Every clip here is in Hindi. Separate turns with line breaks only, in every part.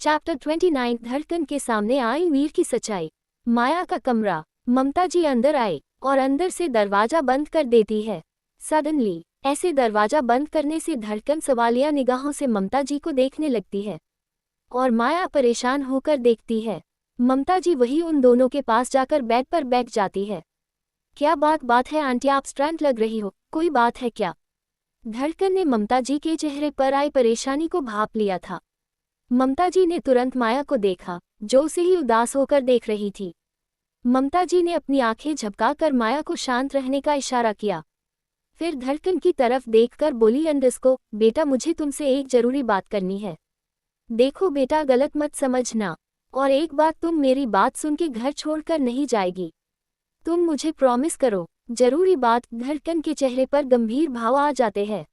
चैप्टर 29 धड़कन के सामने आई वीर की सच्चाई। माया का कमरा। ममता जी अंदर आए और अंदर से दरवाजा बंद कर देती है। सडनली ऐसे दरवाजा बंद करने से धड़कन सवालिया निगाहों से ममता जी को देखने लगती है और माया परेशान होकर देखती है। ममता जी वही उन दोनों के पास जाकर बेड पर बैठ जाती है। क्या बात है आंटी, आप स्ट्रेंथ लग रही हो, कोई बात है क्या? धड़कन ने ममता जी के चेहरे पर आई परेशानी को भांप लिया था। ममता जी ने तुरंत माया को देखा जो उसे ही उदास होकर देख रही थी। ममता जी ने अपनी आंखें झपकाकर माया को शांत रहने का इशारा किया। फिर धड़कन की तरफ देखकर बोली, अंडस्को बेटा, मुझे तुमसे एक जरूरी बात करनी है। देखो बेटा, गलत मत समझना, और एक बात, तुम मेरी बात सुन के घर छोड़कर नहीं जाएगी। तुम मुझे प्रॉमिस करो। जरूरी बात। धड़कन के चेहरे पर गंभीर भाव आ जाते हैं।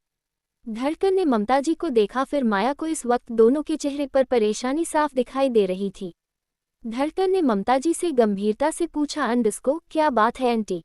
धड़कन ने ममता जी को देखा, फिर माया को। इस वक्त दोनों के चेहरे पर परेशानी साफ दिखाई दे रही थी। धड़कन ने ममता जी से गंभीरता से पूछा, अंडस्को क्या बात है आंटी?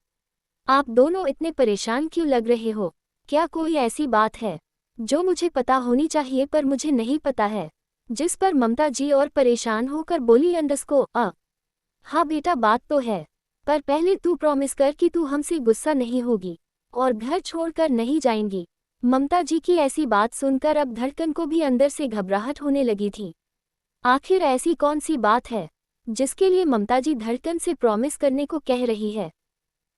आप दोनों इतने परेशान क्यों लग रहे हो? क्या कोई ऐसी बात है जो मुझे पता होनी चाहिए पर मुझे नहीं पता है? जिस पर ममता जी और परेशान होकर बोली, अंडस्को हाँ बेटा, बात तो है, पर पहले तू प्रॉमिस कर कि तू हमसे गुस्सा नहीं होगी और घर छोड़कर नहीं जाएंगी। ममता जी की ऐसी बात सुनकर अब धड़कन को भी अंदर से घबराहट होने लगी थी। आखिर ऐसी कौन सी बात है जिसके लिए ममता जी धड़कन से प्रॉमिस करने को कह रही है?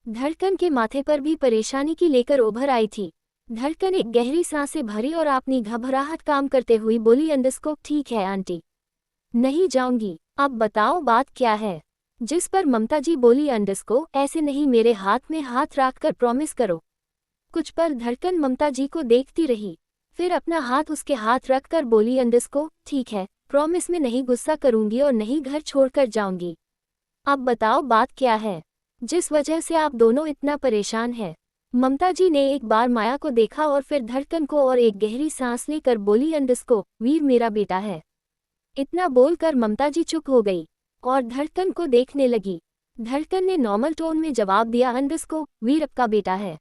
धड़कन के माथे पर भी परेशानी की लेकर उभर आई थी। धड़कन एक गहरी सांसें भरी और अपनी घबराहट काम करते हुई बोली, अंडस्को ठीक है आंटी, नहीं जाऊंगी। अब बताओ बात क्या है? जिस पर ममता जी बोली, अंडस्को ऐसे नहीं, मेरे हाथ में हाथ रखकर प्रॉमिस करो। कुछ पल धड़कन ममता जी को देखती रही, फिर अपना हाथ उसके हाथ रखकर बोली, अंडस्को ठीक है, प्रॉमिस में नहीं गुस्सा करूंगी और नहीं घर छोड़कर जाऊंगी। अब बताओ बात क्या है जिस वजह से आप दोनों इतना परेशान हैं? ममता जी ने एक बार माया को देखा और फिर धड़कन को और एक गहरी सांस लेकर बोली, अंडस्को वीर मेरा बेटा है। इतना बोलकर ममता जी चुप हो गई और धड़कन को देखने लगी। धड़कन ने नॉर्मल टोन में जवाब दिया, अंडस्को वीर आपका बेटा है।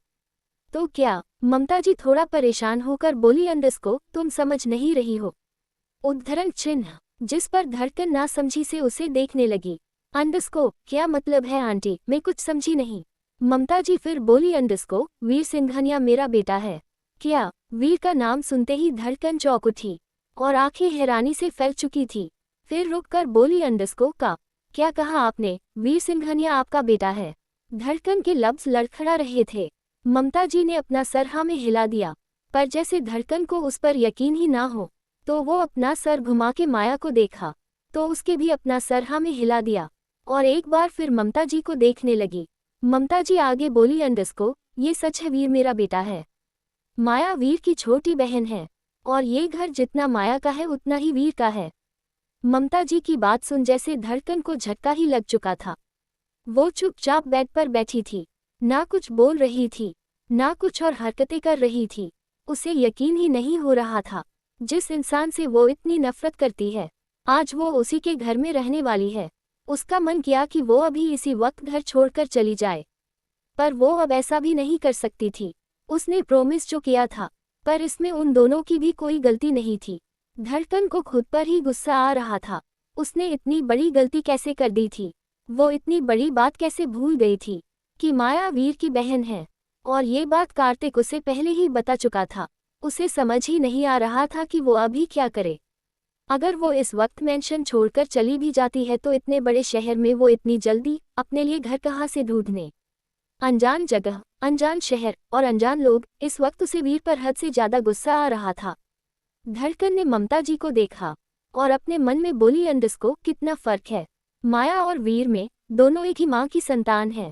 तो क्या? ममता जी थोड़ा परेशान होकर बोली, अंडस्को तुम समझ नहीं रही हो। उद्धरण चिन्ह। जिस पर धड़कन ना समझी से उसे देखने लगी। अंडस्को क्या मतलब है आंटी, मैं कुछ समझी नहीं। ममता जी फिर बोली, अंडस्को वीर सिंघानिया मेरा बेटा है। क्या? वीर का नाम सुनते ही धड़कन चौंक उठी और आंखें हैरानी से फैल चुकी थी। फिर रुककर बोली, अंडस्को का क्या कहा आपने? वीर सिंघानिया आपका बेटा है? धड़कन के लफ्ज लड़खड़ा रहे थे। ममता जी ने अपना सर हाँ में हिला दिया, पर जैसे धड़कन को उस पर यकीन ही ना हो, तो वो अपना सर घुमा के माया को देखा तो उसके भी अपना सर हाँ में हिला दिया और एक बार फिर ममता जी को देखने लगी। ममता जी आगे बोली, अंडस्को ये सच है, वीर मेरा बेटा है। माया वीर की छोटी बहन है और ये घर जितना माया का है उतना ही वीर का है। ममता जी की बात सुन जैसे धड़कन को झटका ही लग चुका था। वो चुपचाप बेड पर बैठी थी, ना कुछ बोल रही थी, ना कुछ और हरकतें कर रही थी। उसे यकीन ही नहीं हो रहा था, जिस इंसान से वो इतनी नफरत करती है, आज वो उसी के घर में रहने वाली है। उसका मन किया कि वो अभी इसी वक्त घर छोड़कर चली जाए, पर वो अब ऐसा भी नहीं कर सकती थी। उसने प्रॉमिस जो किया था, पर इसमें उन दोनों की भी कोई गलती नहीं थी। धड़कन को खुद पर ही गुस्सा आ रहा था। उसने इतनी बड़ी गलती कैसे कर दी थी? वो इतनी बड़ी बात कैसे भूल गई थी कि माया वीर की बहन है? और ये बात कार्तिक उसे पहले ही बता चुका था। उसे समझ ही नहीं आ रहा था कि वो अभी क्या करे। अगर वो इस वक्त मेंशन छोड़कर चली भी जाती है तो इतने बड़े शहर में वो इतनी जल्दी अपने लिए घर कहाँ से ढूंढने? अनजान जगह, अनजान शहर और अनजान लोग। इस वक्त उसे वीर पर हद से ज्यादा गुस्सा आ रहा था। धड़कन ने ममता जी को देखा और अपने मन में बोली, अंडस्को कितना फर्क है माया और वीर में, दोनों एक ही माँ की संतान है।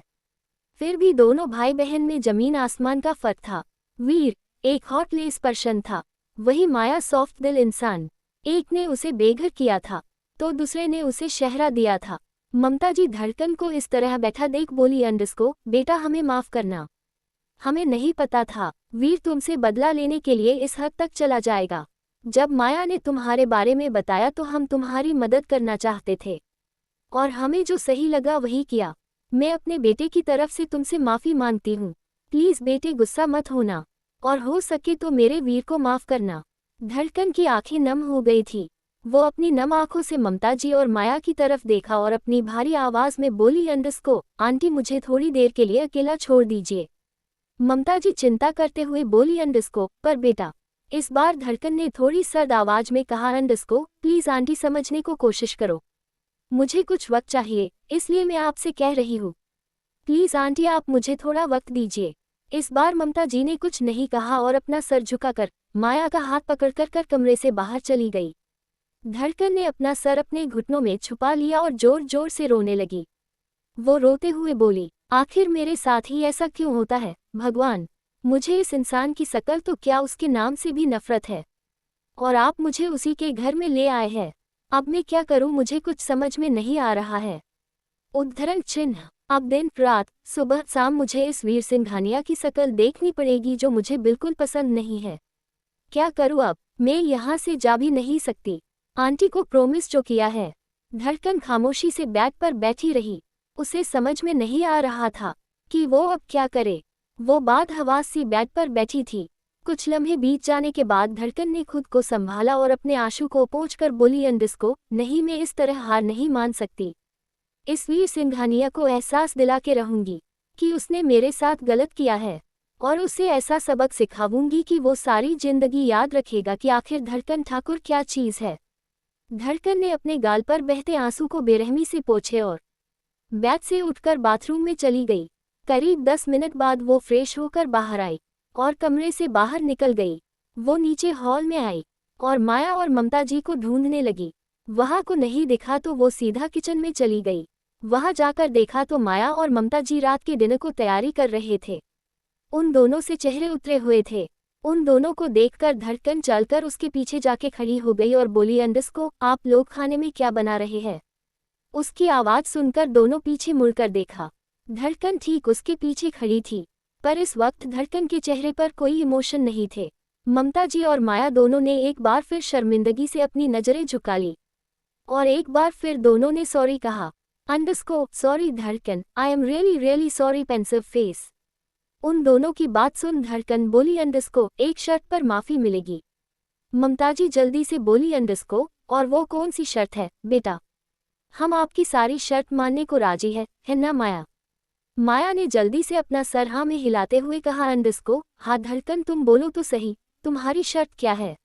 फिर भी दोनों भाई बहन में जमीन आसमान का फर्क था। वीर एक हॉटलेस पर्सन था, वही माया सॉफ्ट दिल इंसान। एक ने उसे बेघर किया था तो दूसरे ने उसे शहरा दिया था। ममता जी धड़कन को इस तरह बैठा देख बोली, अंडस्को बेटा हमें माफ करना, हमें नहीं पता था वीर तुमसे बदला लेने के लिए इस हद तक चला जाएगा। जब माया ने तुम्हारे बारे में बताया तो हम तुम्हारी मदद करना चाहते थे और हमें जो सही लगा वही किया। मैं अपने बेटे की तरफ से तुमसे माफ़ी मांगती हूँ। प्लीज़ बेटे गुस्सा मत होना और हो सके तो मेरे वीर को माफ़ करना। धड़कन की आंखें नम हो गई थी। वो अपनी नम आंखों से ममता जी और माया की तरफ देखा और अपनी भारी आवाज में बोली, अंडस्को आंटी मुझे थोड़ी देर के लिए अकेला छोड़ दीजिए। ममता जी चिंता करते हुए बोली, अंडस्को पर बेटा। इस बार धड़कन ने थोड़ी सर्द आवाज में कहा, अंडस्को प्लीज आंटी समझने को कोशिश करो। मुझे कुछ वक्त चाहिए, इसलिए मैं आपसे कह रही हूँ। प्लीज आंटी आप मुझे थोड़ा वक्त दीजिए। इस बार ममता जी ने कुछ नहीं कहा और अपना सर झुकाकर माया का हाथ पकड़कर कमरे से बाहर चली गई। धड़कन ने अपना सर अपने घुटनों में छुपा लिया और जोर जोर से रोने लगी। वो रोते हुए बोली, आखिर मेरे साथ ही ऐसा क्यों होता है भगवान। मुझे इस इंसान की शकल तो क्या उसके नाम से भी नफरत है, और आप मुझे उसी के घर में ले आए हैं। अब मैं क्या करूं, मुझे कुछ समझ में नहीं आ रहा है। उद्धरण चिन्ह। अब दिन रात सुबह शाम मुझे इस वीर सिंघानिया की शकल देखनी पड़ेगी जो मुझे बिल्कुल पसंद नहीं है। क्या करूं अब, मैं यहाँ से जा भी नहीं सकती। आंटी को प्रॉमिस जो किया है। धड़कन खामोशी से बेड पर बैठी रही। उसे समझ में नहीं आ रहा था कि वो अब क्या करे। वो बाद हवास सी बेड पर बैठी थी। कुछ लम्हे बीत जाने के बाद धड़कन ने खुद को संभाला और अपने आंसू को पोंछकर बोली, अंडस्को नहीं, मैं इस तरह हार नहीं मान सकती। इस वीर सिंघानिया को एहसास दिला के रहूंगी कि उसने मेरे साथ गलत किया है, और उसे ऐसा सबक सिखाऊंगी कि वो सारी जिंदगी याद रखेगा कि आखिर धड़कन ठाकुर क्या चीज है। धड़कन ने अपने गाल पर बहते आंसू को बेरहमी से पोंछे और बेड से उठकर बाथरूम में चली गई। करीब 10 मिनट बाद वो फ्रेश होकर बाहर आई और कमरे से बाहर निकल गई। वो नीचे हॉल में आई और माया और ममता जी को ढूंढने लगी। वहां को नहीं दिखा तो वो सीधा किचन में चली गई। वहां जाकर देखा तो माया और ममता जी रात के डिनर को तैयारी कर रहे थे। उन दोनों से चेहरे उतरे हुए थे। उन दोनों को देखकर धड़कन चलकर उसके पीछे जाके खड़ी हो गई और बोली, अंडस्को आप लोग खाने में क्या बना रहे हैं। उसकी आवाज सुनकर दोनों पीछे मुड़कर देखा। धड़कन ठीक उसके पीछे खड़ी थी, पर इस वक्त धड़कन के चेहरे पर कोई इमोशन नहीं थे। ममता जी और माया दोनों ने एक बार फिर शर्मिंदगी से अपनी नजरें झुका ली और एक बार फिर दोनों ने सॉरी कहा। अंडस्को सॉरी धड़कन, I am really really sorry, pensive face. उन दोनों की बात सुन धड़कन बोली, अंडस्को एक शर्त पर माफी मिलेगी। ममता जी जल्दी से बोली, अंडस्को और वो कौन सी शर्त है बेटा। हम आपकी सारी शर्त मानने को राजी है ना माया। माया ने जल्दी से अपना सर हाँ में हिलाते हुए कहा, अंडस्को हाँ। धड़कन तुम बोलो तो सही, तुम्हारी शर्त क्या है।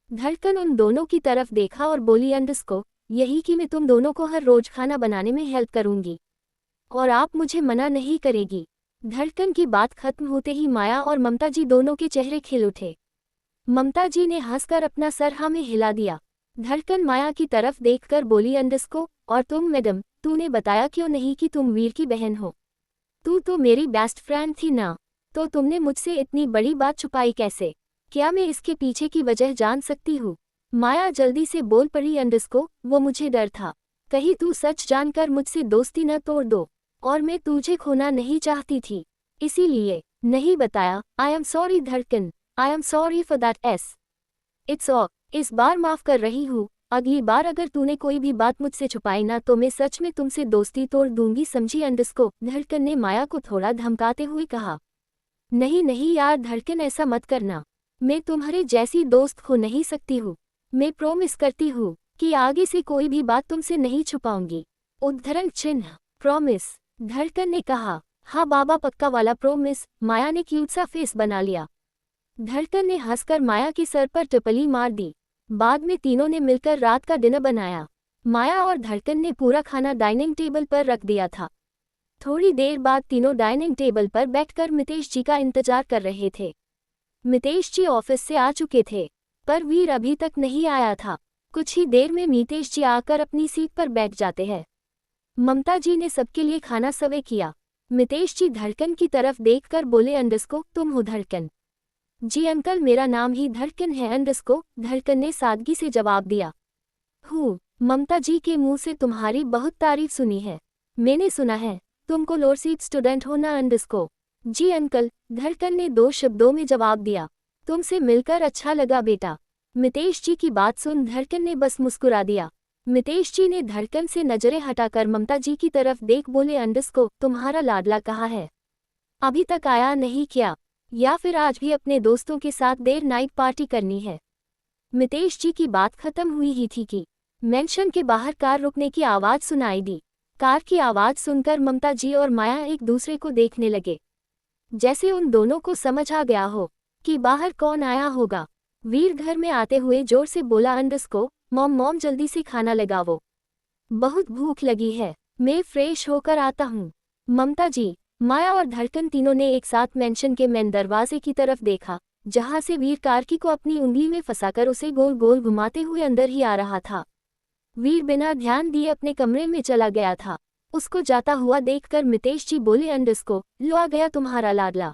धड़कन उन दोनों की तरफ देखा और बोली, अंडस्को यही कि मैं तुम दोनों को हर रोज खाना बनाने में हेल्प करूंगी और आप मुझे मना नहीं करेगी। धड़कन की बात खत्म होते ही माया और ममता जी दोनों के चेहरे खिल उठे। ममता जी ने हंसकर अपना सर हाँ में हिला दिया। धड़कन माया की तरफ देखकर बोली, अंडस्को और तुम मैडम, तूने बताया क्यों नहीं कि तुम वीर की बहन हो। तू तो मेरी बेस्ट फ्रेंड थी ना, तो तुमने मुझसे इतनी बड़ी बात छुपाई कैसे। क्या मैं इसके पीछे की वजह जान सकती हूँ। माया जल्दी से बोल पड़ी, अंडस्को वो मुझे डर था कहीं तू सच जानकर मुझसे दोस्ती न तोड़ दो, और मैं तुझे खोना नहीं चाहती थी, इसीलिए नहीं बताया। आई एम सॉरी धड़कन, I am sorry for that. It's all, इस बार माफ कर रही हूँ। अगली बार अगर तूने कोई भी बात मुझसे छुपाई ना तो मैं सच में तुमसे दोस्ती तोड़ दूंगी, समझी अंडस्को। धड़कन ने माया को थोड़ा धमकाते हुए कहा। नहीं नहीं यार धड़कन, ऐसा मत करना। मैं तुम्हारे जैसी दोस्त हो नहीं सकती हूँ। मैं प्रॉमिस करती हूँ कि आगे से कोई भी बात तुमसे नहीं छुपाऊंगी। उद्धरण चिन्ह प्रॉमिस। धड़कन ने कहा, हाँ बाबा पक्का वाला प्रॉमिस। माया ने क्यूट सा फेस बना लिया। धड़कन ने हंसकर माया के सर पर टपली मार दी। बाद में तीनों ने मिलकर रात का डिनर बनाया। माया और धड़कन ने पूरा खाना डाइनिंग टेबल पर रख दिया था। थोड़ी देर बाद तीनों डाइनिंग टेबल पर बैठकर मितेश जी का इंतजार कर रहे थे। मितेश जी ऑफिस से आ चुके थे, पर वीर अभी तक नहीं आया था। कुछ ही देर में मितेश जी आकर अपनी सीट पर बैठ जाते हैं। ममता जी ने सबके लिए खाना सर्व किया। मितेश जी धड़कन की तरफ देखकर बोले, अंडस्को तुम हो धड़कन। जी अंकल, मेरा नाम ही धड़कन है अंडस्को, धड़कन ने सादगी से जवाब दिया। हूँ, ममता जी के मुंह से तुम्हारी बहुत तारीफ सुनी है। मैंने सुना है तुम कोलोरसीप स्टूडेंट हो ना अंडस्को। जी अंकल, धड़कन ने 2 शब्दों में जवाब दिया। तुमसे मिलकर अच्छा लगा बेटा। मितेश जी की बात सुन धड़कन ने बस मुस्कुरा दिया। मितेश जी ने धड़कन से नजरें हटाकर ममता जी की तरफ देख बोले, अंडस्को तुम्हारा लाडला कहाँ है। अभी तक आया नहीं क्या, या फिर आज भी अपने दोस्तों के साथ देर नाइट पार्टी करनी है। मितेश जी की बात खत्म हुई ही थी कि मेंशन के बाहर कार रुकने की आवाज सुनाई दी। कार की आवाज सुनकर ममता जी और माया एक दूसरे को देखने लगे, जैसे उन दोनों को समझ आ गया हो कि बाहर कौन आया होगा। वीर घर में आते हुए जोर से बोला, अंडस्को मॉम मॉम जल्दी से खाना लगाओ, बहुत भूख लगी है, मैं फ्रेश होकर आता हूँ। ममता जी, माया और धड़कन तीनों ने एक साथ मेंशन के मेन दरवाजे की तरफ देखा, जहां से वीर कारकी को अपनी उंगली में फंसाकर उसे गोल गोल घुमाते हुए अंदर ही आ रहा था। वीर बिना ध्यान दिए अपने कमरे में चला गया था। उसको जाता हुआ देखकर मितेश जी बोले, अंडस्को लो आ गया तुम्हारा लाडला,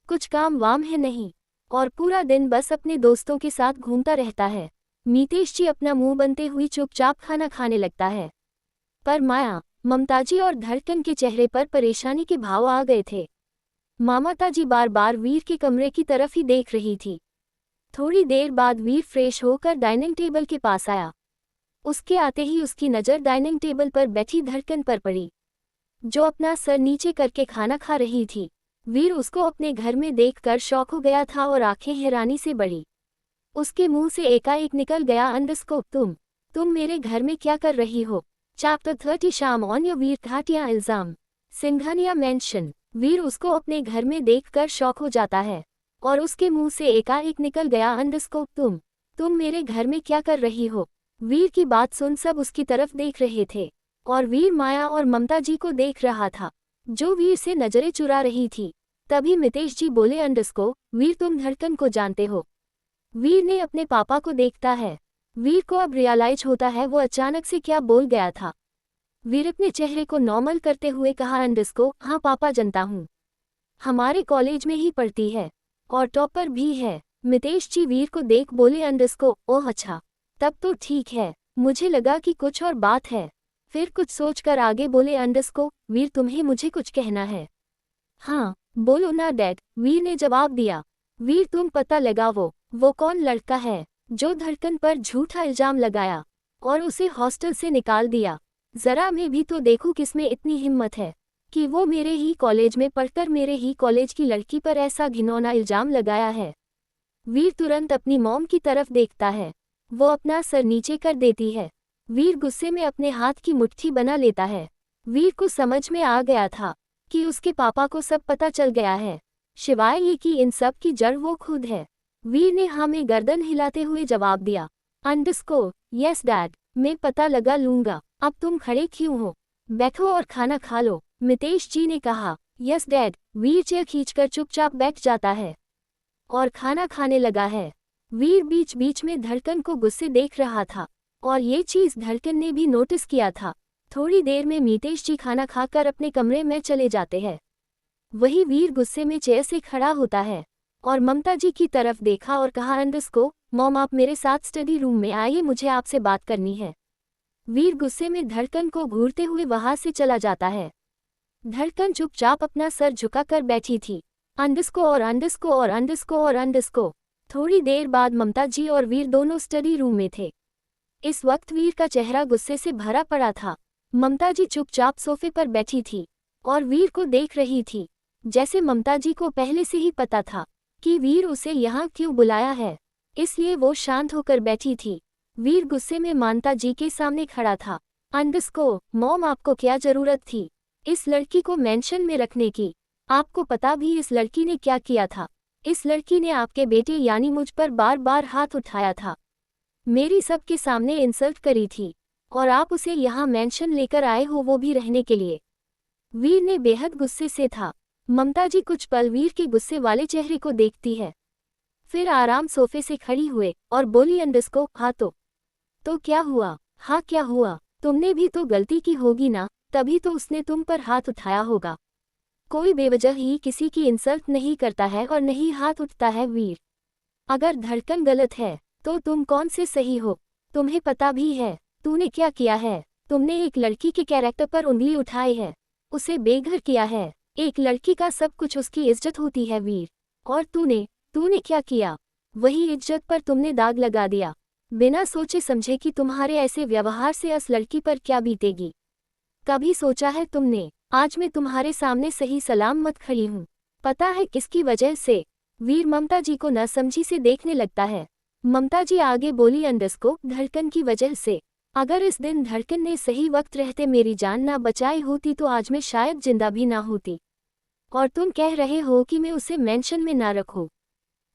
कुछ काम वाम है नहीं और पूरा दिन बस अपने दोस्तों के साथ घूमता रहता है। मितेश जी अपना मुंह बनते हुए चुपचाप खाना खाने लगता है, पर माया, ममताजी और धड़कन के चेहरे पर परेशानी के भाव आ गए थे। मामाताजी बार बार वीर के कमरे की तरफ ही देख रही थी। थोड़ी देर बाद वीर फ्रेश होकर डाइनिंग टेबल के पास आया। उसके आते ही उसकी नज़र डाइनिंग टेबल पर बैठी धड़कन पर पड़ी, जो अपना सर नीचे करके खाना खा रही थी। वीर उसको अपने घर में देखकर शॉक हो गया था और आंखें हैरानी से बढ़ी। उसके मुंह से एकाएक निकल गया, अंडस्को तुम मेरे घर में क्या कर रही हो? चैप्टर 30 शाम ऑन योर वीर घाटिया इल्जाम सिंघानिया मेंशन। वीर उसको अपने घर में देखकर शॉक हो जाता है और उसके मुंह से एकाएक निकल गया, अंडस्को तुम मेरे घर में क्या कर रही हो? वीर की बात सुन सब उसकी तरफ देख रहे थे और वीर माया और ममता जी को देख रहा था, जो वीर से नजरें चुरा रही थी। तभी मितेश जी बोले, अंडस्को वीर तुम धड़कन को जानते हो? वीर ने अपने पापा को देखता है। वीर को अब रियलाइज होता है वो अचानक से क्या बोल गया था। वीर अपने चेहरे को नॉर्मल करते हुए कहा, अंडस्को हाँ पापा जानता हूँ, हमारे कॉलेज में ही पढ़ती है और टॉपर भी है। मितेश जी वीर को देख बोले, अंडस्को ओह अच्छा, तब तो ठीक है, मुझे लगा कि कुछ और बात है। फिर कुछ सोचकर आगे बोले, अंडस्को वीर तुम्हें मुझे कुछ कहना है। हाँ बोलो ना डैड, वीर ने जवाब दिया। वीर तुम पता लगाओ वो कौन लड़का है जो धड़कन पर झूठा इल्जाम लगाया और उसे हॉस्टल से निकाल दिया। जरा मैं भी तो देखूं किसमें इतनी हिम्मत है कि वो मेरे ही कॉलेज में पढ़कर मेरे ही कॉलेज की लड़की पर ऐसा घिनौना इल्जाम लगाया है। वीर तुरंत अपनी मॉम की तरफ देखता है, वो अपना सर नीचे कर देती है। वीर गुस्से में अपने हाथ की मुट्ठी बना लेता है। वीर को समझ में आ गया था कि उसके पापा को सब पता चल गया है, सिवाय ये कि इन सब की जड़ वो खुद है। वीर ने हाँ में गर्दन हिलाते हुए जवाब दिया, अंडस्को यस डैड, मैं पता लगा लूंगा। अब तुम खड़े क्यों हो, बैठो और खाना खा लो, मितेश जी ने कहा। Yes dad. वीर चेयर खींचकर चुपचाप बैठ जाता है और खाना खाने लगा है। वीर बीच बीच में धड़कन को गुस्से देख रहा था और ये चीज धड़कन ने भी नोटिस किया था। थोड़ी देर में मितेश जी खाना खाकर अपने कमरे में चले जाते हैं। वही वीर गुस्से में चेयर से खड़ा होता है और ममता जी की तरफ देखा और कहा, अंडस्को मॉम आप मेरे साथ स्टडी रूम में आइए, मुझे आपसे बात करनी है। वीर गुस्से में धड़कन को घूरते हुए वहां से चला जाता है। धड़कन चुपचाप अपना सर झुकाकर बैठी थी। अंडस्को और अंडस्को और अंडस्को और अंडस्को। थोड़ी देर बाद ममता जी और वीर दोनों स्टडी रूम में थे। इस वक्त वीर का चेहरा गुस्से से भरा पड़ा था। ममता जी चुपचाप सोफे पर बैठी थी और वीर को देख रही थी, जैसे ममता जी को पहले से ही पता था कि वीर उसे यहाँ क्यों बुलाया है, इसलिए वो शांत होकर बैठी थी। वीर गुस्से में ममता जी के सामने खड़ा था। अंडस्को मॉम आपको क्या जरूरत थी इस लड़की को मेंशन में रखने की? आपको पता भी इस लड़की ने क्या किया था? इस लड़की ने आपके बेटे यानी मुझ पर बार बार हाथ उठाया था, मेरी सबके सामने इंसल्ट करी थी और आप उसे यहाँ मेंशन लेकर आए हो, वो भी रहने के लिए। वीर ने बेहद गुस्से से था। ममता जी कुछ पल वीर के गुस्से वाले चेहरे को देखती है, फिर आराम सोफे से खड़ी हुए और बोली, अंडस्को हाँ तो क्या हुआ? हाँ क्या हुआ? तुमने भी तो गलती की होगी ना, तभी तो उसने तुम पर हाथ उठाया होगा। कोई बेवजह ही किसी की इंसल्ट नहीं करता है और नहीं हाथ उठता है वीर। अगर धड़कन गलत है तो तुम कौन से सही हो? तुम्हें पता भी है तूने क्या किया है? तुमने एक लड़की के कैरेक्टर पर उंगली उठाई है, उसे बेघर किया है। एक लड़की का सब कुछ उसकी इज्जत होती है वीर, और तूने क्या किया? वही इज्जत पर तुमने दाग लगा दिया, बिना सोचे समझे कि तुम्हारे ऐसे व्यवहार से उस लड़की पर क्या बीतेगी। कभी सोचा है तुमने? आज मैं तुम्हारे सामने सही सलामत खड़ी हूँ, पता है किसकी वजह से? वीर ममता जी को न समझी से देखने लगता है। ममता जी आगे बोली धड़कन की वजह से। अगर इस दिन धड़कन ने सही वक्त रहते मेरी जान ना बचाई होती तो आज मैं शायद जिंदा भी ना होती। और तुम कह रहे हो कि मैं उसे मेंशन में ना रखूं।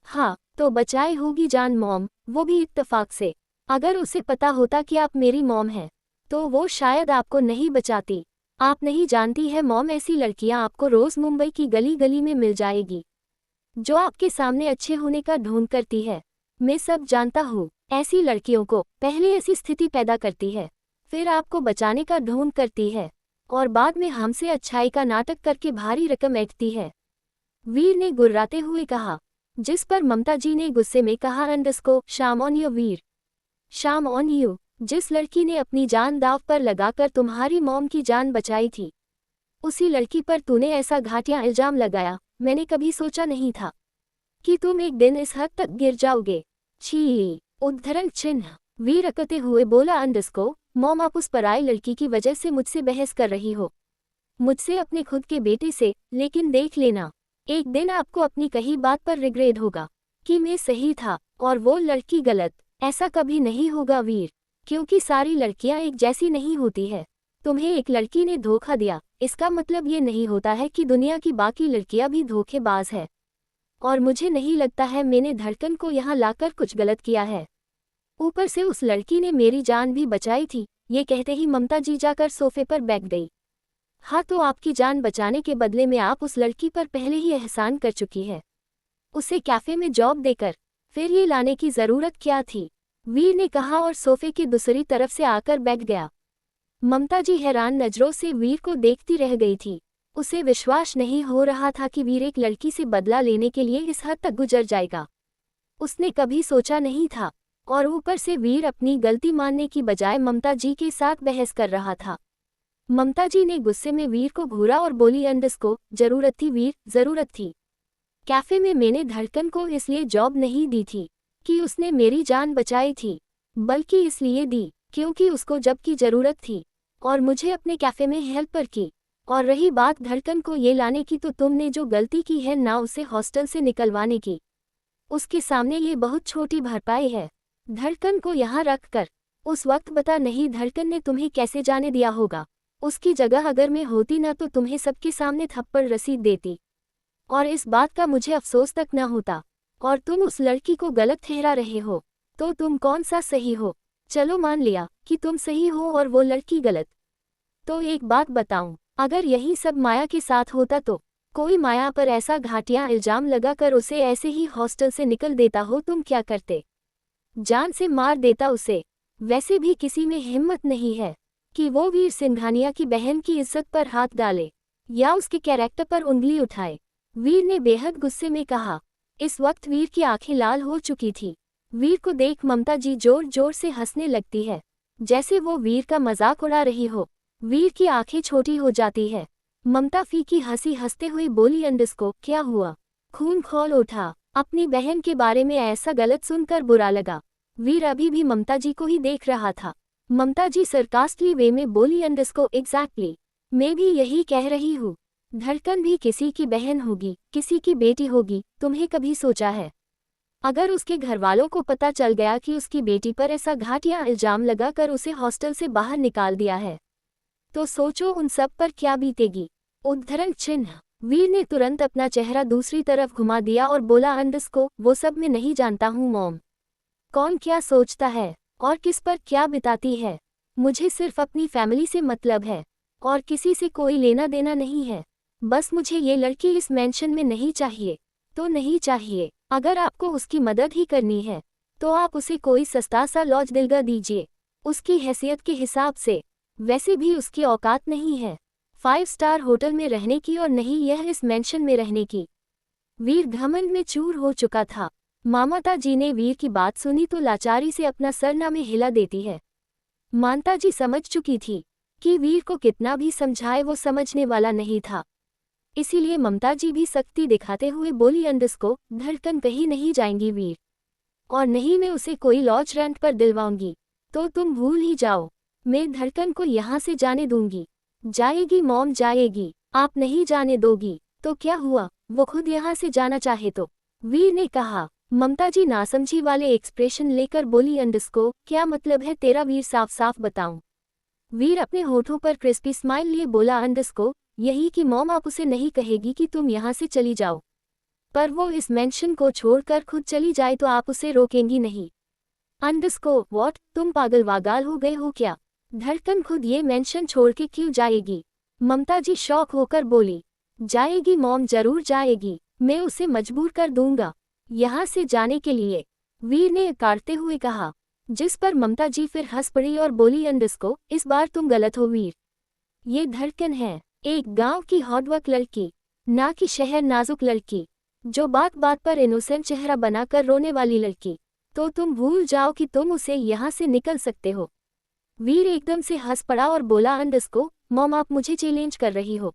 हाँ, तो बचाई होगी जान मॉम, वो भी इत्तेफाक से। अगर उसे पता होता कि आप मेरी मॉम हैं, तो वो शायद आपको नहीं बचाती। आप नहीं जानती है मॉम, ऐसी लड़कियां आपको रोज मुंबई की गली गली में मिल जाएगी, जो आपके सामने अच्छे होने का ढोंग करती है। मैं सब जानता हूँ। ऐसी लड़कियों को पहले ऐसी स्थिति पैदा करती है, फिर आपको बचाने का ढोंग करती है, और बाद में हमसे अच्छाई का नाटक करके भारी रकम ऐंठती है। वीर ने गुर्राते हुए कहा, जिस पर ममता जी ने गुस्से में कहा शाम ऑन यू वीर, शाम ऑन यू। जिस लड़की ने अपनी जान दांव पर लगाकर तुम्हारी मॉम की जान बचाई थी, उसी लड़की पर तूने ऐसा घाटिया इल्जाम लगाया। मैंने कभी सोचा नहीं था कि तुम एक दिन इस हद तक गिर जाओगे। छी! उद्धरण चिन्ह। वीर अकते हुए बोला मॉम, आप उस पराई लड़की की वजह से मुझसे बहस कर रही हो, मुझसे अपने खुद के बेटे से। लेकिन देख लेना, एक दिन आपको अपनी कही बात पर रिग्रेट होगा कि मैं सही था और वो लड़की गलत। ऐसा कभी नहीं होगा वीर, क्योंकि सारी लड़कियां एक जैसी नहीं होती है। तुम्हें एक लड़की ने धोखा दिया, इसका मतलब ये नहीं होता है कि दुनिया की बाकी लड़कियां भी धोखेबाज है। और मुझे नहीं लगता है मैंने धड़कन को यहाँ लाकर कुछ गलत किया है। ऊपर से उस लड़की ने मेरी जान भी बचाई थी। ये कहते ही ममता जी जाकर सोफे पर बैठ गई। हाँ, तो आपकी जान बचाने के बदले में आप उस लड़की पर पहले ही एहसान कर चुकी है, उसे कैफे में जॉब देकर। फिर ये लाने की जरूरत क्या थी? वीर ने कहा और सोफे की दूसरी तरफ से आकर बैठ गया। ममता जी हैरान नजरों से वीर को देखती रह गई थी। उसे विश्वास नहीं हो रहा था कि वीर एक लड़की से बदला लेने के लिए इस हद तक गुजर जाएगा। उसने कभी सोचा नहीं था। और ऊपर से वीर अपनी गलती मानने की बजाय ममता जी के साथ बहस कर रहा था। ममता जी ने गुस्से में वीर को घूरा और बोली जरूरत थी वीर, जरूरत थी। कैफे में मैंने धड़कन को इसलिए जॉब नहीं दी थी कि उसने मेरी जान बचाई थी, बल्कि इसलिए दी क्योंकि उसको जब की जरूरत थी और मुझे अपने कैफे में हेल्पर की। और रही बात धड़कन को ये लाने की, तो तुमने जो गलती की है ना उसे हॉस्टल से निकलवाने की, उसके सामने ये बहुत छोटी भरपाई है। धड़कन को यहाँ रख कर उस वक्त बता नहीं धड़कन ने तुम्हें कैसे जाने दिया होगा। उसकी जगह अगर मैं होती ना तो तुम्हें सबके सामने थप्पड़ रसीद देती, और इस बात का मुझे अफसोस तक न होता। और तुम उस लड़की को गलत ठहरा रहे हो, तो तुम कौन सा सही हो? चलो मान लिया कि तुम सही हो और वो लड़की गलत। तो एक बात बताऊं, अगर यही सब माया के साथ होता तो कोई माया पर ऐसा घाटिया इल्जाम लगाकर उसे ऐसे ही हॉस्टल से निकल देता हो, तुम क्या करते? जान से मार देता उसे। वैसे भी किसी में हिम्मत नहीं है कि वो वीर सिंघानिया की बहन की इज्जत पर हाथ डाले या उसके कैरेक्टर पर उंगली उठाए। वीर ने बेहद गुस्से में कहा। इस वक्त वीर की आंखें लाल हो चुकी थी। वीर को देख ममता जी जोर जोर से हंसने लगती है, जैसे वो वीर का मजाक उड़ा रही हो। वीर की आंखें छोटी हो जाती है। ममता फीकी हंसी हंसते हुए बोली क्या हुआ? खून खौल उठा। अपनी बहन के बारे में ऐसा गलत सुनकर बुरा लगा। वीर अभी भी ममता जी को ही देख रहा था। ममता जी सरकास्टली वे में बोली एग्जैक्टली, मैं भी यही कह रही हूँ। धड़कन भी किसी की बहन होगी, किसी की बेटी होगी। तुम्हें कभी सोचा है अगर उसके घरवालों को पता चल गया कि उसकी बेटी पर ऐसा घाटिया इल्जाम लगाकर उसे हॉस्टल से बाहर निकाल दिया है, तो सोचो उन सब पर क्या बीतेगी। उद्धरण चिन्ह। वीर ने तुरंत अपना चेहरा दूसरी तरफ घुमा दिया और बोला वो सब मैं नहीं जानता हूँ मॉम। कौन क्या सोचता है और किस पर क्या बिताती है, मुझे सिर्फ अपनी फैमिली से मतलब है और किसी से कोई लेना देना नहीं है। बस मुझे ये लड़की इस मेंशन में नहीं चाहिए तो नहीं चाहिए। अगर आपको उसकी मदद ही करनी है तो आप उसे कोई सस्ता सा लॉज दिलवा दीजिए उसकी हैसियत के हिसाब से। वैसे भी उसकी औकात नहीं है 5 स्टार होटल में रहने की और नहीं यह इस मेंशन में रहने की। वीर घमंड में चूर हो चुका था। मामाता जी ने वीर की बात सुनी तो लाचारी से अपना सरना में हिला देती है। मानता जी समझ चुकी थी कि वीर को कितना भी समझाए वो समझने वाला नहीं था। इसीलिए ममता जी भी सख्ती दिखाते हुए बोली धड़कन कहीं नहीं जाएंगी वीर, और नहीं मैं उसे कोई लॉज रेंट पर दिलवाऊंगी। तो तुम भूल ही जाओ, मैं धड़कन को यहाँ से जाने दूंगी। जाएगी मॉम जाएगी। आप नहीं जाने दोगी तो क्या हुआ, वो खुद यहाँ से जाना चाहे तो? वीर ने कहा। ममता जी नासमझी वाले एक्सप्रेशन लेकर बोली अंडरस्को क्या मतलब है तेरा वीर, साफ साफ बताऊं। वीर अपने होठों पर क्रिस्पी स्माइल लिए बोला अंडरस्को यही कि मॉम आप उसे नहीं कहेगी कि तुम यहाँ से चली जाओ, पर वो इस मेंशन को छोड़कर खुद चली जाए तो आप उसे रोकेंगी नहीं। अंडरस्को व्हाट, तुम पागल वागाल हो गए हो क्या? धड़कन खुद ये मेंशन छोड़ के क्यों जाएगी? ममता जी शॉक होकर बोली जाएगी मॉम, जरूर जाएगी, मैं उसे मजबूर कर दूंगा यहाँ से जाने के लिए, वीर ने काटते हुए कहा। जिस पर ममता जी फिर हंस पड़ी और बोली अंडरस्को इस बार तुम गलत हो वीर, ये धड़कन है, एक गांव की हार्डवर्क लड़की, ना कि शहर नाजुक लड़की जो बात बात पर इनोसेंट चेहरा बनाकर रोने वाली लड़की। तो तुम भूल जाओ कि तुम उसे यहाँ से निकल सकते हो। वीर एकदम से हंस पड़ा और बोला अंडरस्को मॉम आप मुझे चैलेंज कर रही हो?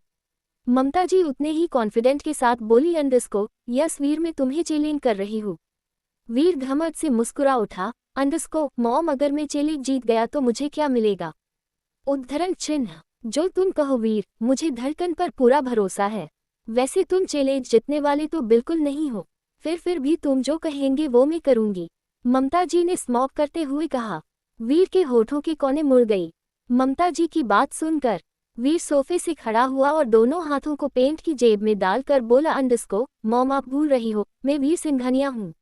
ममता जी उतने ही कॉन्फिडेंट के साथ बोली अंडरस्को यस वीर, मैं तुम्हें चैलेंज कर रही हूँ। वीर घमंड से मुस्कुरा उठा अंडरस्को मॉम अगर मैं चैलेंज जीत गया तो मुझे क्या मिलेगा? उद्धरण चिन्ह, जो तुम कहो वीर, मुझे धड़कन पर पूरा भरोसा है। वैसे तुम चैलेंज जीतने वाले तो बिल्कुल नहीं हो, फिर भी तुम जो कहेंगे वो मैं करूंगी, ममता जी ने स्मॉक करते हुए कहा। वीर के होठों के कोने मुड़ गई। ममता जी की बात सुनकर वीर सोफे से खड़ा हुआ और दोनों हाथों को पेंट की जेब में डालकर बोला अंडरस्को मॉम आप भूल रही हो, मैं वीर सिंघानिया हूँ,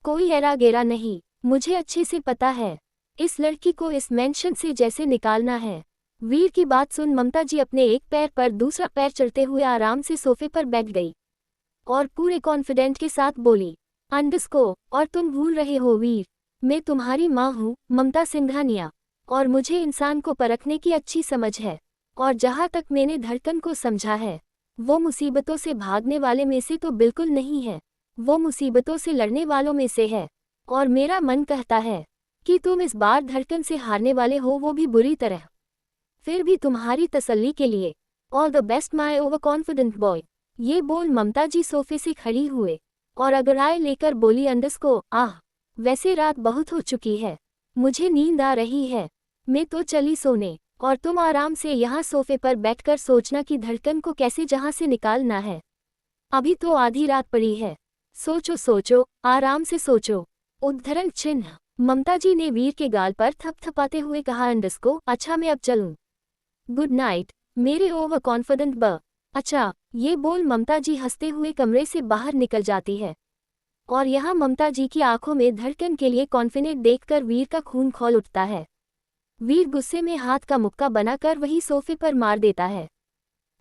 कोई एरा गेरा नहीं, मुझे अच्छे से पता है इस लड़की को इस मेंशन से जैसे निकालना है। वीर की बात सुन ममता जी अपने एक पैर पर दूसरा पैर चढ़ते हुए आराम से सोफे पर बैठ गई और पूरे कॉन्फिडेंट के साथ बोली अंडरस्को और तुम भूल रहे हो वीर, मैं तुम्हारी माँ हूँ ममता सिंघानिया, और मुझे इंसान को परखने की अच्छी समझ है, और जहाँ तक मैंने धड़कन को समझा है वो मुसीबतों से भागने वाले में से तो बिल्कुल नहीं है, वो मुसीबतों से लड़ने वालों में से है, और मेरा मन कहता है कि तुम इस बार धड़कन से हारने वाले हो, वो भी बुरी तरह। फिर भी तुम्हारी तसल्ली के लिए all the best my over confident boy. ये बोल ममता जी सोफे से खड़ी हुए और अगराए लेकर बोली अंडरस्को आह, वैसे रात बहुत हो चुकी है, मुझे नींद आ रही है, मैं तो चली सोने, और तुम आराम से यहाँ सोफे पर बैठकर सोचना कि धड़कन को कैसे जहाँ से निकालना है। अभी तो आधी रात पड़ी है, सोचो सोचो, आराम से सोचो। उद्धरण चिन्ह, ममता जी ने वीर के गाल पर थपथपाते हुए कहा अंडरस्को अच्छा मैं अब चलूं, गुड नाइट मेरे ओवर कॉन्फिडेंट ब। अच्छा, ये बोल ममता जी हंसते हुए कमरे से बाहर निकल जाती है, और यहाँ ममता जी की आंखों में धड़कन के लिए कॉन्फिडेंट देखकर वीर का खून खौल उठता है। वीर गुस्से में हाथ का मुक्का बनाकर वही सोफे पर मार देता है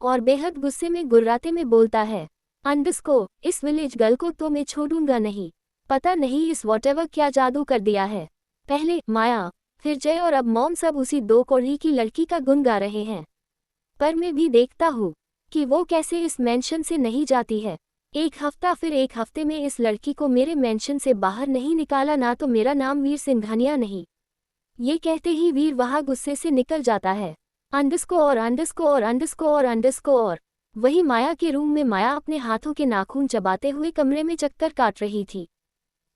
और बेहद गुस्से में गुर्राते में बोलता है अंडरस्को इस विलेज गर्ल को तो मैं छोड़ूंगा नहीं, पता नहीं इस वॉटेवर क्या जादू कर दिया है, पहले माया फिर जय और अब मॉम सब उसी दो कौड़ी की लड़की का गुन गा रहे हैं, पर मैं भी देखता हूँ कि वो कैसे इस मेंशन से नहीं जाती है। एक हफ्ता फिर एक हफ्ते में इस लड़की को मेरे मेंशन से बाहर नहीं निकाला ना तो मेरा नाम वीर सिंघानिया नहीं। ये कहते ही वीर वहाँ गुस्से से निकल जाता है। अंडरस्को और अंडरस्को और अंडरस्को और अंडरस्को और वही माया के रूम में माया अपने हाथों के नाखून चबाते हुए कमरे में चक्कर काट रही थी।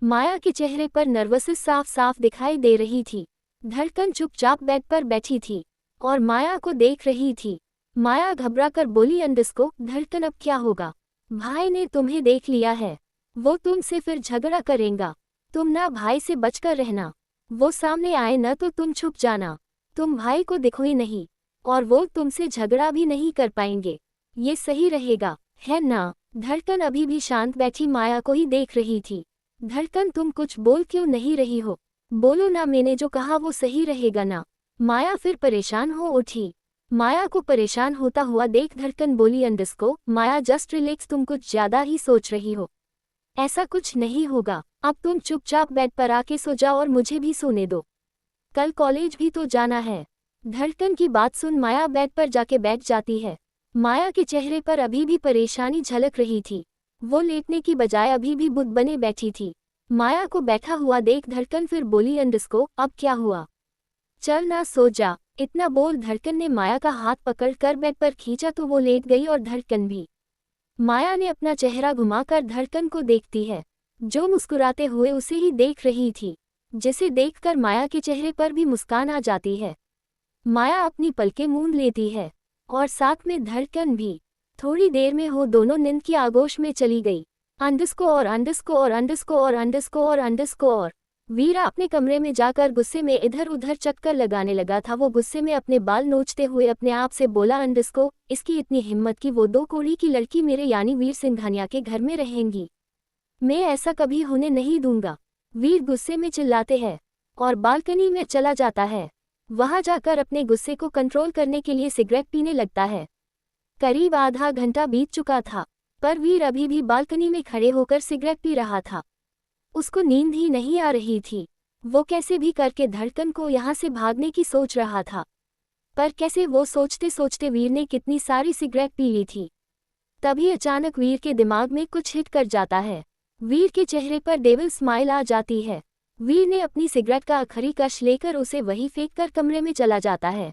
माया के चेहरे पर नर्वसनेस साफ साफ दिखाई दे रही थी। धड़कन चुपचाप बेड पर बैठी थी और माया को देख रही थी। माया घबराकर बोली अंडरस्को धड़कन अब क्या होगा? भाई ने तुम्हें देख लिया है, वो तुमसे फिर झगड़ा करेगा, तुम ना भाई से बचकर रहना, वो सामने आए न तो तुम छुप जाना, तुम भाई को दिखो ही नहीं और वो तुमसे झगड़ा भी नहीं कर पाएंगे, ये सही रहेगा है ना? धड़कन अभी भी शांत बैठी माया को ही देख रही थी। धड़कन तुम कुछ बोल क्यों नहीं रही हो? बोलो ना, मैंने जो कहा वो सही रहेगा ना? माया फिर परेशान हो उठी। माया को परेशान होता हुआ देख धड़कन बोली अंडरस्को माया जस्ट रिलैक्स, तुम कुछ ज्यादा ही सोच रही हो, ऐसा कुछ नहीं होगा, अब तुम चुपचाप बेड पर आके सो जाओ और मुझे भी सोने दो, कल कॉलेज भी तो जाना है। धड़कन की बात सुन माया बेड पर जाके बैठ जाती है। माया के चेहरे पर अभी भी परेशानी झलक रही थी, वो लेटने की बजाय अभी भी बुत बने बैठी थी। माया को बैठा हुआ देख धड़कन फिर बोली अंडरस्को अब क्या हुआ, चल ना सो जा। इतना बोल धड़कन ने माया का हाथ पकड़कर बेड पर खींचा तो वो लेट गई और धड़कन भी। माया ने अपना चेहरा घुमाकर धड़कन को देखती है, जो मुस्कुराते हुए उसे ही देख रही थी, जिसे देखकर माया के चेहरे पर भी मुस्कान आ जाती है। माया अपनी पलकें मूंद लेती है और साथ में धड़कन भी। थोड़ी देर में वो दोनों नींद की आगोश में चली गई। अंडरस्कोर। वीरा अपने कमरे में जाकर गुस्से में इधर उधर चक्कर लगाने लगा था। वो गुस्से में अपने बाल नोचते हुए अपने आप से बोला, अंडरस्को, इसकी इतनी हिम्मत कि वो 2 कौड़ी की लड़की मेरे यानी वीर सिंघानिया के घर में रहेंगी। मैं ऐसा कभी होने नहीं दूंगा। वीर गुस्से में चिल्लाते हैं और बालकनी में चला जाता है। वहां जाकर अपने गुस्से को कंट्रोल करने के लिए सिगरेट पीने लगता है। करीब आधा घंटा बीत चुका था, पर वीर अभी भी बालकनी में खड़े होकर सिगरेट पी रहा था। उसको नींद ही नहीं आ रही थी। वो कैसे भी करके धड़कन को यहाँ से भागने की सोच रहा था, पर कैसे, वो सोचते सोचते वीर ने कितनी सारी सिगरेट पी ली थी। तभी अचानक वीर के दिमाग में कुछ हिट कर जाता है। वीर के चेहरे पर डेविल स्माइल आ जाती है। वीर ने अपनी सिगरेट का आखिरी कश लेकर उसे वहीं फेंक कर कमरे में चला जाता है।